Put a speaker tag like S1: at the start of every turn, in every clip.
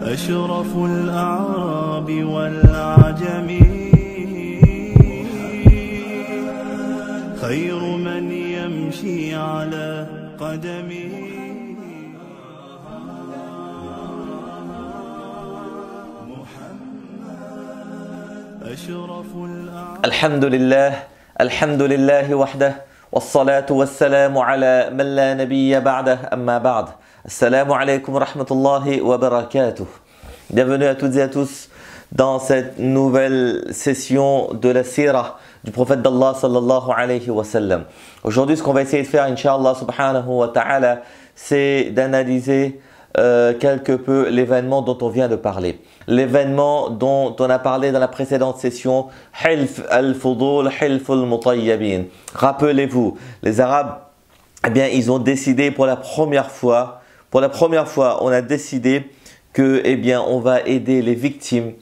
S1: أشرف الأعراب والعجم خير من يمشي على قدمه.
S2: الحمد لله وحده والصلاة والسلام على من لا نبي بعده أما بعد. Assalamu alaikum wa rahmatullahi wa barakatuh. Bienvenue à toutes et à tous dans cette nouvelle session de la sirah du prophète d'Allah sallallahu alayhi wa sallam. Aujourd'hui, ce qu'on va essayer de faire, Inch'Allah subhanahu wa ta'ala, c'est d'analyser quelque peu l'événement dont on vient de parler. L'événement dont on a parlé dans la précédente session, Hilf al-Fudul, Hilf al-Mutayyabin. Rappelez-vous, les Arabes, eh bien, ils ont décidé pour la première fois, on a décidé que, eh bien, on va aider les victimes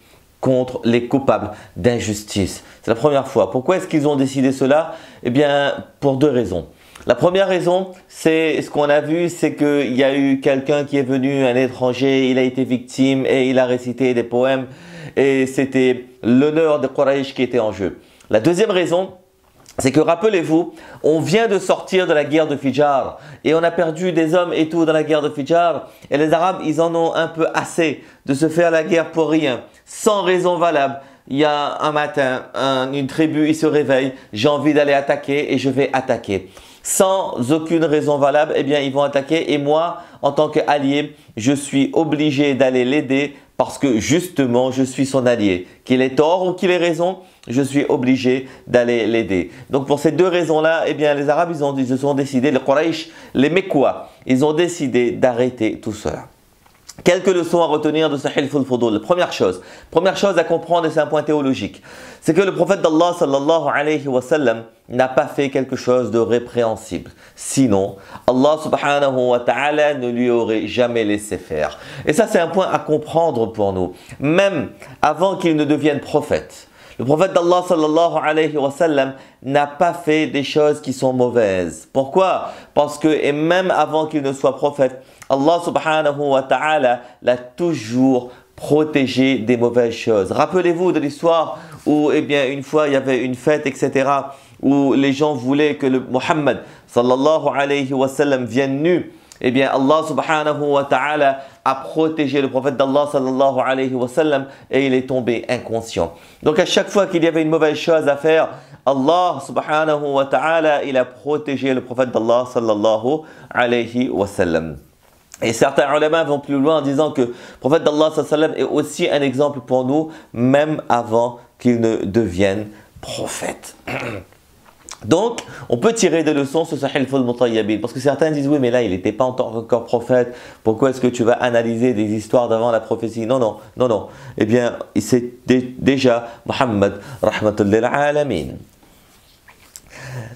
S2: contre les coupables d'injustice. C'est la première fois. Pourquoi est-ce qu'ils ont décidé cela? Eh bien, pour deux raisons. La première raison, c'est ce qu'on a vu, c'est qu'il y a eu quelqu'un qui est venu, un étranger, il a été victime et il a récité des poèmes et c'était l'honneur de Quraysh qui était en jeu. La deuxième raison, c'est que rappelez-vous, on vient de sortir de la guerre de Fijar et on a perdu des hommes et tout dans la guerre de Fijar et les Arabes, ils en ont un peu assez de se faire la guerre pour rien, sans raison valable. Il y a un matin, une tribu, il se réveille, j'ai envie d'aller attaquer et je vais attaquer. Sans aucune raison valable, eh bien, ils vont attaquer et moi, en tant qu'allié, je suis obligé d'aller l'aider parce que justement, je suis son allié. Qu'il ait tort ou qu'il ait raison, je suis obligé d'aller l'aider. Donc, pour ces deux raisons-là, eh bien, les Arabes, ils se sont décidés, les Quraysh, les Mekwa, ils ont décidé d'arrêter tout cela. Quelques leçons à retenir de ce Hilf al-Fudul. Première chose à comprendre, et c'est un point théologique, c'est que le prophète d'Allah sallallahu alayhi wa sallam n'a pas fait quelque chose de répréhensible. Sinon, Allah subhanahu wa ta'ala ne lui aurait jamais laissé faire. Et ça, c'est un point à comprendre pour nous. Même avant qu'il ne devienne prophète, le prophète d'Allah sallallahu alayhi wa sallam n'a pas fait des choses qui sont mauvaises. Pourquoi? Parce que, et même avant qu'il ne soit prophète, Allah subhanahu wa ta'ala l'a toujours protégé des mauvaises choses. Rappelez-vous de l'histoire où, eh bien, une fois il y avait une fête, etc., où les gens voulaient que le Muhammad sallallahu alayhi wa sallam vienne nu. Eh bien, Allah subhanahu wa ta'ala a protégé le prophète d'Allah sallallahu alayhi wa sallam et il est tombé inconscient. Donc, à chaque fois qu'il y avait une mauvaise chose à faire, Allah subhanahu wa ta'ala, il a protégé le prophète d'Allah sallallahu alayhi wa sallam. Et certains ulama vont plus loin en disant que le prophète d'Allah sallallahu alayhi wa sallam est aussi un exemple pour nous, même avant qu'il ne devienne prophète. Donc, on peut tirer des leçons sur ce Hilf al-Mutayyabin. Parce que certains disent, oui, mais là, il n'était pas encore prophète. Pourquoi est-ce que tu vas analyser des histoires d'avant la prophétie? Non. Eh bien, c'est déjà Muhammad, rahmatullahi alamin.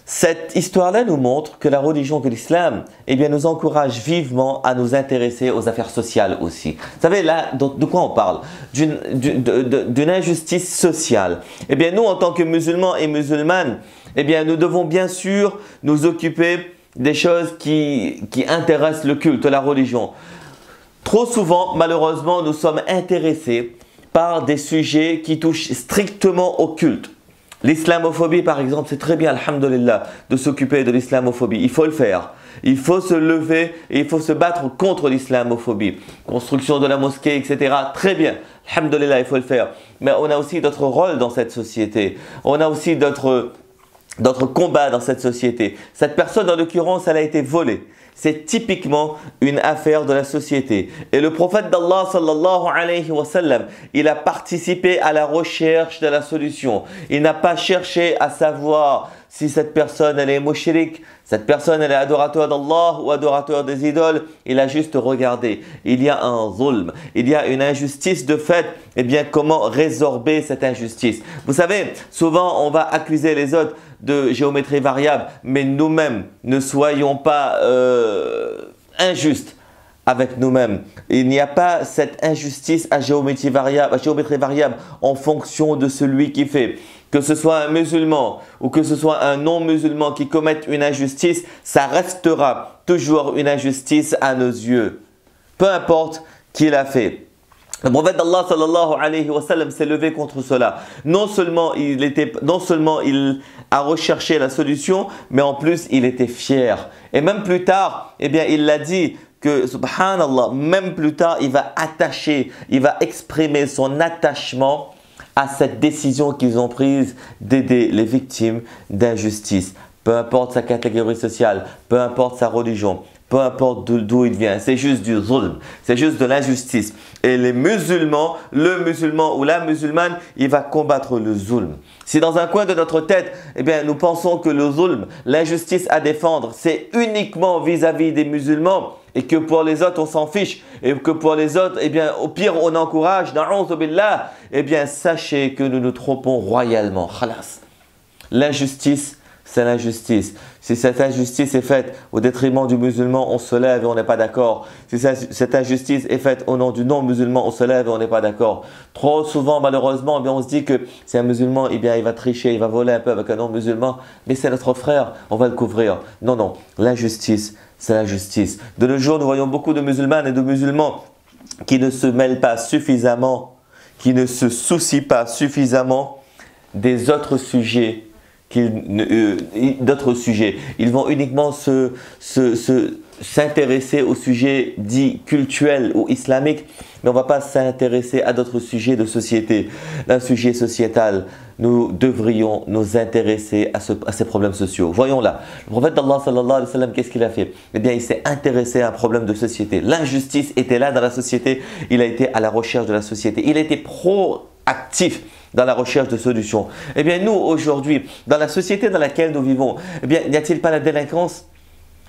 S2: Cette histoire-là nous montre que la religion, que l'islam, eh bien, nous encourage vivement à nous intéresser aux affaires sociales aussi. Vous savez, là, de quoi on parle? D'une injustice sociale. Eh bien, nous, en tant que musulmans et musulmanes, eh bien, nous devons bien sûr nous occuper des choses qui intéressent le culte, la religion. Trop souvent, malheureusement, nous sommes intéressés par des sujets qui touchent strictement au culte. L'islamophobie, par exemple, c'est très bien, alhamdulillah, de s'occuper de l'islamophobie. Il faut le faire. Il faut se lever et il faut se battre contre l'islamophobie. Construction de la mosquée, etc. Très bien. Alhamdulillah, il faut le faire. Mais on a aussi d'autres rôles dans cette société. On a aussi d'autres combats dans cette société. Cette personne, en l'occurrence, elle a été volée. C'est typiquement une affaire de la société. Et le prophète d'Allah sallallahu alayhi wa sallam, il a participé à la recherche de la solution. Il n'a pas cherché à savoir si cette personne elle est mushrik, cette personne elle est adorateur d'Allah ou adorateur des idoles. Il a juste regardé. Il y a un zulm, il y a une injustice de fait. Eh bien, comment résorber cette injustice? Vous savez, souvent on va accuser les autres de géométrie variable, mais nous-mêmes ne soyons pas injustes avec nous-mêmes. Il n'y a pas cette injustice à géométrie variable en fonction de celui qui fait. Que ce soit un musulman ou que ce soit un non-musulman qui commette une injustice, ça restera toujours une injustice à nos yeux. Peu importe qui l'a fait. Le prophète d'Allah sallallahu alayhi wa sallam s'est levé contre cela. Non seulement il a recherché la solution, mais en plus il était fier. Et même plus tard, eh bien il l'a dit que subhanallah, même plus tard, il va exprimer son attachement à cette décision qu'ils ont prise d'aider les victimes d'injustice. Peu importe sa catégorie sociale, peu importe sa religion, peu importe d'où il vient, c'est juste du zulm, c'est juste de l'injustice. Et les musulmans, le musulman ou la musulmane, il va combattre le zulm. Si dans un coin de notre tête, eh bien, nous pensons que le zulm, l'injustice à défendre, c'est uniquement vis-à-vis des musulmans et que pour les autres, on s'en fiche et que pour les autres, eh bien, au pire, on encourage, na'oudhu billah, eh bien, sachez que nous nous trompons royalement. Khalas. L'injustice, c'est l'injustice. Si cette injustice est faite au détriment du musulman, on se lève et on n'est pas d'accord. Si cette injustice est faite au nom du non-musulman, on se lève et on n'est pas d'accord. Trop souvent, malheureusement, eh bien, on se dit que c'est un musulman, eh bien, il va tricher, il va voler un peu avec un non-musulman, mais c'est notre frère, on va le couvrir. Non, non, l'injustice, c'est l'injustice. De nos jours, nous voyons beaucoup de musulmanes et de musulmans qui ne se mêlent pas suffisamment, qui ne se soucient pas suffisamment des autres sujets. D'autres sujets. Ils vont uniquement s'intéresser aux sujets dits cultuels ou islamiques, mais on ne va pas s'intéresser à d'autres sujets de société. Un sujet sociétal, nous devrions nous intéresser à ces problèmes sociaux. Voyons là, le prophète d'Allah sallallahu alayhi wa sallam, qu'est-ce qu'il a fait? Eh bien, il s'est intéressé à un problème de société. L'injustice était là dans la société, il a été à la recherche de la société. Il a été proactif dans la recherche de solutions. Eh bien, nous, aujourd'hui, dans la société dans laquelle nous vivons, eh bien, n'y a-t-il pas la délinquance?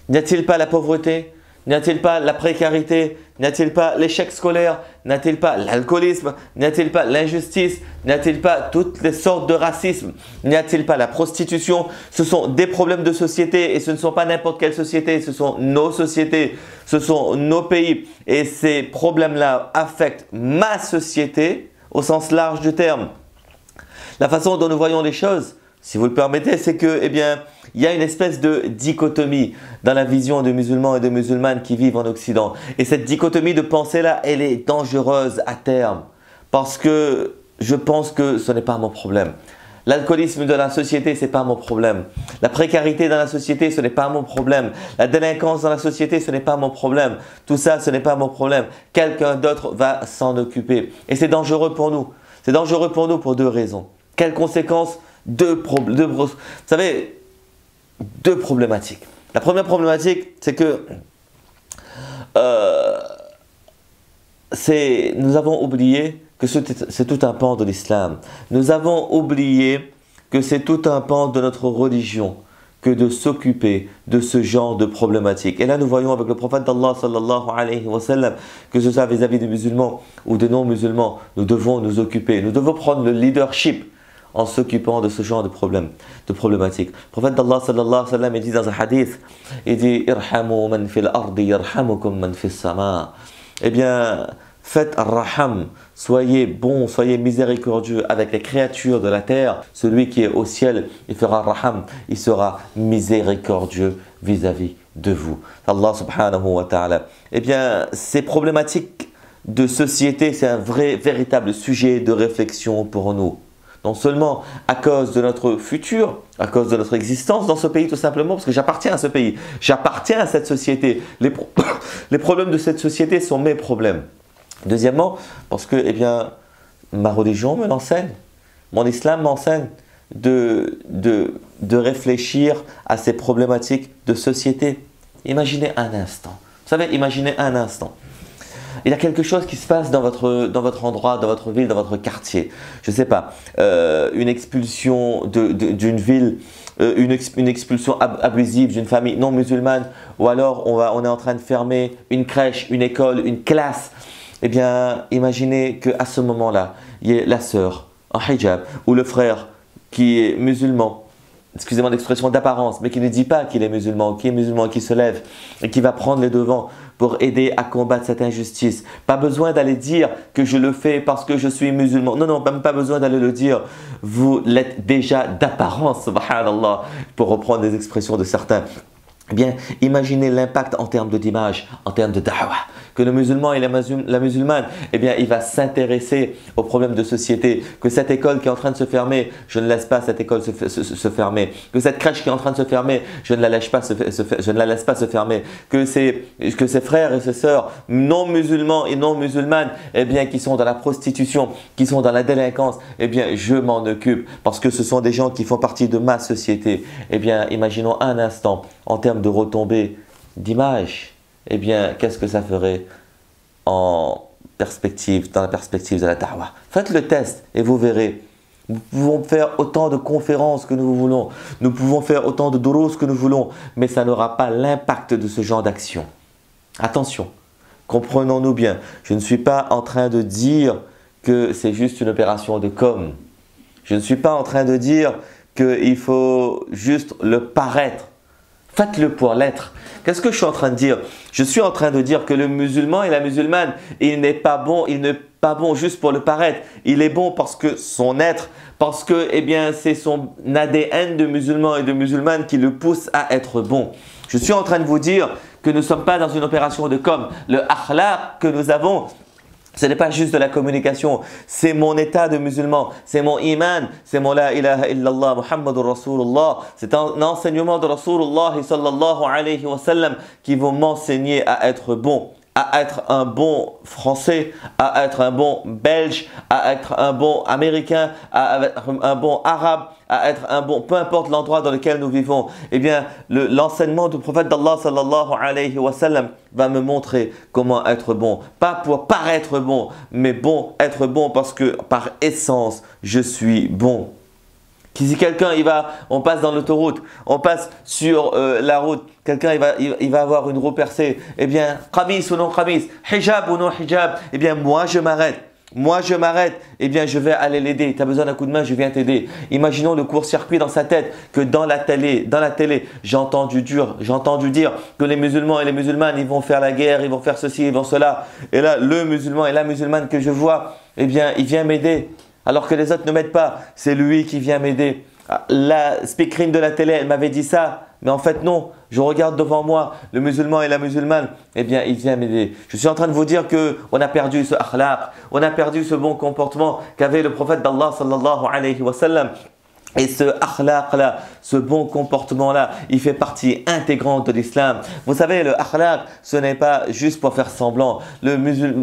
S2: N'y a-t-il pas la pauvreté? N'y a-t-il pas la précarité? N'y a-t-il pas l'échec scolaire? N'y a-t-il pas l'alcoolisme? N'y a-t-il pas l'injustice? N'y a-t-il pas toutes les sortes de racisme? N'y a-t-il pas la prostitution? Ce sont des problèmes de société et ce ne sont pas n'importe quelle société, ce sont nos sociétés, ce sont nos pays. Et ces problèmes-là affectent ma société au sens large du terme. La façon dont nous voyons les choses, si vous le permettez, c'est que, eh bien, il y a une espèce de dichotomie dans la vision de musulmans et de musulmanes qui vivent en Occident. Et cette dichotomie de pensée-là, elle est dangereuse à terme. Parce que je pense que ce n'est pas mon problème. L'alcoolisme de la société, ce n'est pas mon problème. La précarité dans la société, ce n'est pas mon problème. La délinquance dans la société, ce n'est pas mon problème. Tout ça, ce n'est pas mon problème. Quelqu'un d'autre va s'en occuper. Et c'est dangereux pour nous. C'est dangereux pour nous pour deux raisons. Quelles conséquences? Deux problématiques. La première problématique, c'est que nous avons oublié que c'est tout un pan de l'islam. Nous avons oublié que c'est tout un pan de notre religion que de s'occuper de ce genre de problématiques. Et là, nous voyons avec le prophète d'Allah sallallahu alayhi wa sallam, que ce soit vis-à-vis des musulmans ou des non-musulmans, nous devons nous occuper. Nous devons prendre le leadership en s'occupant de ce genre de problématiques. Le prophète d'Allah sallallahu alayhi wa sallam, il dit dans un hadith, il dit « Irhamu man fil ardi yarhamukum man fis sama » Eh bien, faites raham, soyez bons, soyez miséricordieux avec les créatures de la terre. Celui qui est au ciel, il fera raham, il sera miséricordieux vis-à-vis de vous. Allah subhanahu wa ta'ala. Eh bien, ces problématiques de société, c'est un véritable sujet de réflexion pour nous. Non seulement à cause de notre futur, à cause de notre existence dans ce pays tout simplement, parce que j'appartiens à ce pays, j'appartiens à cette société. Les problèmes de cette société sont mes problèmes. Deuxièmement, parce que eh bien, ma religion me l'enseigne, mon islam m'enseigne de réfléchir à ces problématiques de société. Imaginez un instant, vous savez, imaginez un instant. Il y a quelque chose qui se passe dans votre endroit, dans votre ville, dans votre quartier. Je ne sais pas, une expulsion d'une ville, une expulsion abusive d'une famille non musulmane, ou alors on est en train de fermer une crèche, une école, une classe. Eh bien, imaginez qu'à ce moment-là, il y ait la sœur en hijab ou le frère qui est musulman, excusez-moi l'expression d'apparence, mais qui ne dit pas qu'il est musulman, qui se lève et qui va prendre les devants pour aider à combattre cette injustice. Pas besoin d'aller dire que je le fais parce que je suis musulman. Non, non, même pas besoin d'aller le dire. Vous l'êtes déjà d'apparence, subhanallah, pour reprendre des expressions de certains. Eh bien, imaginez l'impact en termes d'image, en termes de da'wah, que le musulman et la musulmane, eh bien, il va s'intéresser aux problèmes de société, que cette école qui est en train de se fermer, je ne laisse pas cette école se fermer, que cette crèche qui est en train de se fermer, je ne la laisse pas se fermer, que ses frères et ses sœurs non musulmans et non musulmanes, eh bien, qui sont dans la prostitution, qui sont dans la délinquance, eh bien, je m'en occupe parce que ce sont des gens qui font partie de ma société. Eh bien, imaginons un instant en termes de retombées d'image, eh bien, qu'est-ce que ça ferait dans la perspective de la da'wah? Faites le test et vous verrez. Nous pouvons faire autant de conférences que nous voulons, nous pouvons faire autant de durus que nous voulons, mais ça n'aura pas l'impact de ce genre d'action. Attention, comprenons-nous bien, je ne suis pas en train de dire que c'est juste une opération de com. Je ne suis pas en train de dire qu'il faut juste le paraître. Faites-le pour l'être. Qu'est-ce que je suis en train de dire? Je suis en train de dire que le musulman et la musulmane, il n'est pas bon juste pour le paraître. Il est bon parce que son être, parce que eh bien, c'est son ADN de musulman et de musulmane qui le pousse à être bon. Je suis en train de vous dire que nous ne sommes pas dans une opération de com. Le akhlaq que nous avons, ce n'est pas juste de la communication, c'est mon état de musulman, c'est mon iman, c'est mon la ilaha illallah Muhammadur Rasulullah. C'est un enseignement de Rasulullah sallallahu alayhi wa sallam qui vont m'enseigner à être bon, à être un bon Français, à être un bon Belge, à être un bon Américain, à être un bon Arabe, à être un bon, peu importe l'endroit dans lequel nous vivons. Eh bien, l'enseignement du prophète d'Allah sallallahu alayhi wa sallam va me montrer comment être bon. Pas pour paraître bon, mais bon, être bon parce que par essence, je suis bon. Si quelqu'un, on passe dans l'autoroute, on passe sur la route, quelqu'un il va avoir une roue percée, eh bien, qamis ou non qamis, hijab ou non hijab, eh bien, moi je m'arrête, eh bien, je vais aller l'aider. Tu as besoin d'un coup de main, je viens t'aider. Imaginons le court-circuit dans sa tête que dans la télé, j'ai entendu dire que les musulmans et les musulmanes, ils vont faire la guerre, ils vont faire ceci, ils vont cela. Et là, le musulman et la musulmane que je vois, eh bien, il vient m'aider. Alors que les autres ne m'aident pas, c'est lui qui vient m'aider. La speakerine de la télé, elle m'avait dit ça, mais en fait non, je regarde devant moi, le musulman et la musulmane, eh bien il vient m'aider. Je suis en train de vous dire qu'on a perdu ce akhlaq, on a perdu ce bon comportement qu'avait le prophète d'Allah sallallahu alayhi wa sallam. Et ce akhlaq-là, ce bon comportement-là, il fait partie intégrante de l'islam. Vous savez, le akhlaq, ce n'est pas juste pour faire semblant.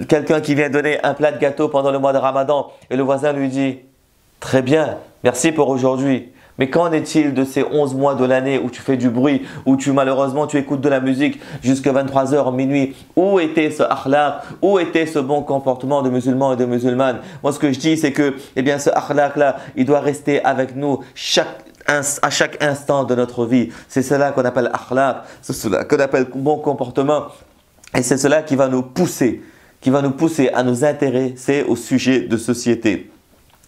S2: Quelqu'un qui vient donner un plat de gâteau pendant le mois de Ramadan et le voisin lui dit « Très bien, merci pour aujourd'hui ». Mais qu'en est-il de ces 11 mois de l'année où tu fais du bruit, où malheureusement tu écoutes de la musique jusqu'à 23h, minuit? Où était ce akhlaq? Où était ce bon comportement de musulmans et de musulmanes? Moi, ce que je dis, c'est que eh bien, ce akhlaq-là, il doit rester avec nous à chaque instant de notre vie. C'est cela qu'on appelle akhlaq, c'est cela qu'on appelle bon comportement. Et c'est cela qui va nous pousser à nous intéresser au sujet de société.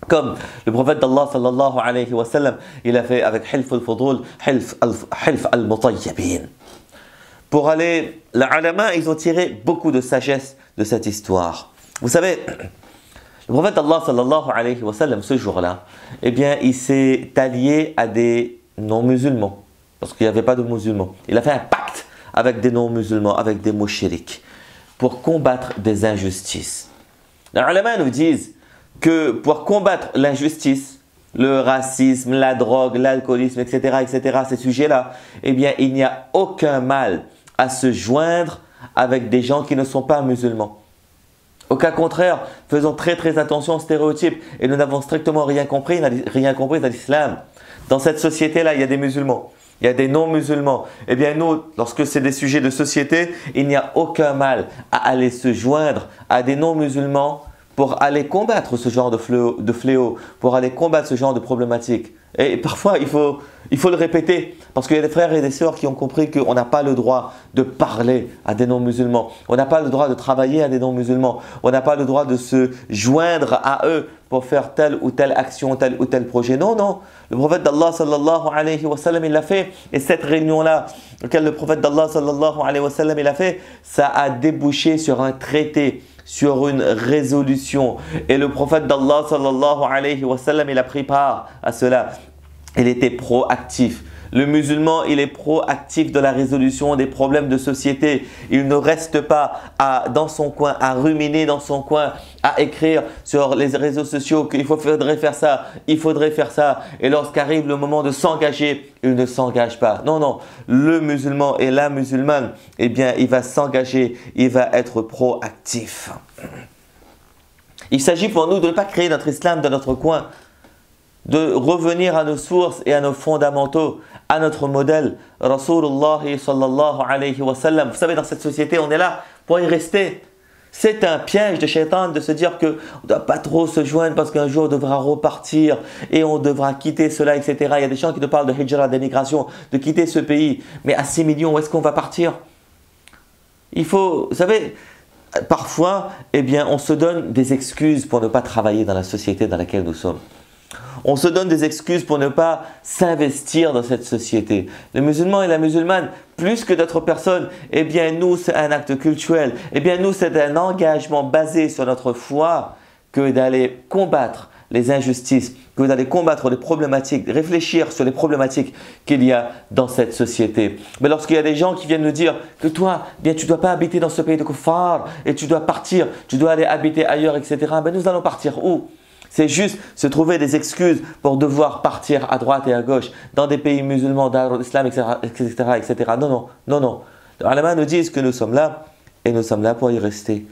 S2: Comme le prophète d'Allah sallallahu alayhi wa sallam, il a fait avec Hilf al-Fudul, Hilf al-Mutayyibin. Pour aller, les ulama, ils ont tiré beaucoup de sagesse de cette histoire. Vous savez, le prophète d'Allah sallallahu alayhi wa sallam, ce jour-là, eh bien, il s'est allié à des non-musulmans, parce qu'il n'y avait pas de musulmans. Il a fait un pacte avec des non-musulmans, avec des mushriks, pour combattre des injustices. Les ulama nous disent que pour combattre l'injustice, le racisme, la drogue, l'alcoolisme, etc., ces sujets-là, eh bien, il n'y a aucun mal à se joindre avec des gens qui ne sont pas musulmans. Au cas contraire, faisons très attention aux stéréotypes et nous n'avons strictement rien compris à l'islam. Dans cette société-là, il y a des musulmans, il y a des non-musulmans. Eh bien, nous, lorsque c'est des sujets de société, il n'y a aucun mal à aller se joindre à des non-musulmans pour aller combattre ce genre de fléau, pour aller combattre ce genre de problématiques. Et parfois, il faut le répéter, parce qu'il y a des frères et des sœurs qui ont compris qu'on n'a pas le droit de parler à des non-musulmans, on n'a pas le droit de travailler à des non-musulmans, on n'a pas le droit de se joindre à eux pour faire telle ou telle action, tel ou tel projet. Non, non, le prophète d'Allah sallallahu alayhi wa sallam, il l'a fait. Et cette réunion-là, laquelle le prophète d'Allah sallallahu alayhi wa sallam, il a fait, ça a débouché sur un traité, sur une résolution. Et le prophète d'Allah sallallahu alayhi wa sallam, il a pris part à cela. Il était proactif. Le musulman, il est proactif dans la résolution des problèmes de société. Il ne reste pas dans son coin, à ruminer dans son coin, à écrire sur les réseaux sociaux qu'il faudrait faire ça, il faudrait faire ça. Et lorsqu'arrive le moment de s'engager, il ne s'engage pas. Non, non. Le musulman et la musulmane, eh bien, il va s'engager, il va être proactif. Il s'agit pour nous de ne pas créer notre islam dans notre coin, de revenir à nos sources et à nos fondamentaux, à notre modèle, Rasulullah sallallahu alayhi wa sallam. Vous savez, dans cette société, on est là pour y rester. C'est un piège de shaitan de se dire qu'on ne doit pas trop se joindre parce qu'un jour on devra repartir et on devra quitter cela, etc. Il y a des gens qui nous parlent de hijra, d'émigration, de quitter ce pays. Mais à 6 millions, où est-ce qu'on va partir? Il faut, vous savez, parfois, eh bien, on se donne des excuses pour ne pas travailler dans la société dans laquelle nous sommes. On se donne des excuses pour ne pas s'investir dans cette société. Le musulman et la musulmane, plus que d'autres personnes, eh bien nous c'est un acte cultuel. Eh bien nous c'est un engagement basé sur notre foi que d'aller combattre les injustices, que d'aller combattre les problématiques, réfléchir sur les problématiques qu'il y a dans cette société. Mais lorsqu'il y a des gens qui viennent nous dire que toi, eh bien tu ne dois pas habiter dans ce pays de kuffar et tu dois partir, tu dois aller habiter ailleurs, etc. Ben nous allons partir où? C'est juste se trouver des excuses pour devoir partir à droite et à gauche dans des pays musulmans, dans l'islam, etc., etc. Non, non, non, non. Les ulama nous disent que nous sommes là et nous sommes là pour y rester.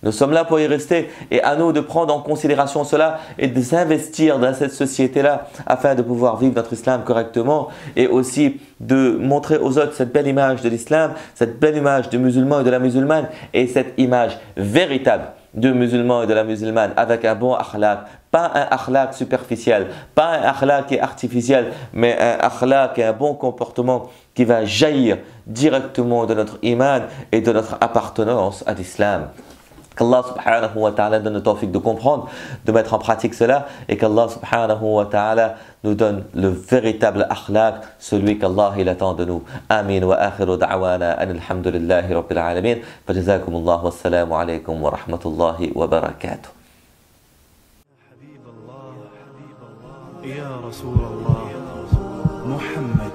S2: Nous sommes là pour y rester et à nous de prendre en considération cela et de s'investir dans cette société-là afin de pouvoir vivre notre islam correctement et aussi de montrer aux autres cette belle image de l'islam, cette belle image du musulman et de la musulmane et cette image véritable du musulman et de la musulmane avec un bon akhlaq, pas un akhlaq superficiel, pas un akhlaq qui est artificiel, mais un akhlaq et un bon comportement qui va jaillir directement de notre iman et de notre appartenance à l'islam. Qu'Allah subhanahu wa ta'ala donne le tawfiq de comprendre, de mettre en pratique cela et qu'Allah subhanahu wa ta'ala nous donne le véritable akhlaq, celui qu'Allah il attend de nous. Amin wa akhiru da'wana alhamdulillahi rabbil alamin. Fajazakumullah wassalamu alaykum wa rahmatullahi wa barakatuh.
S1: يا رسول الله محمد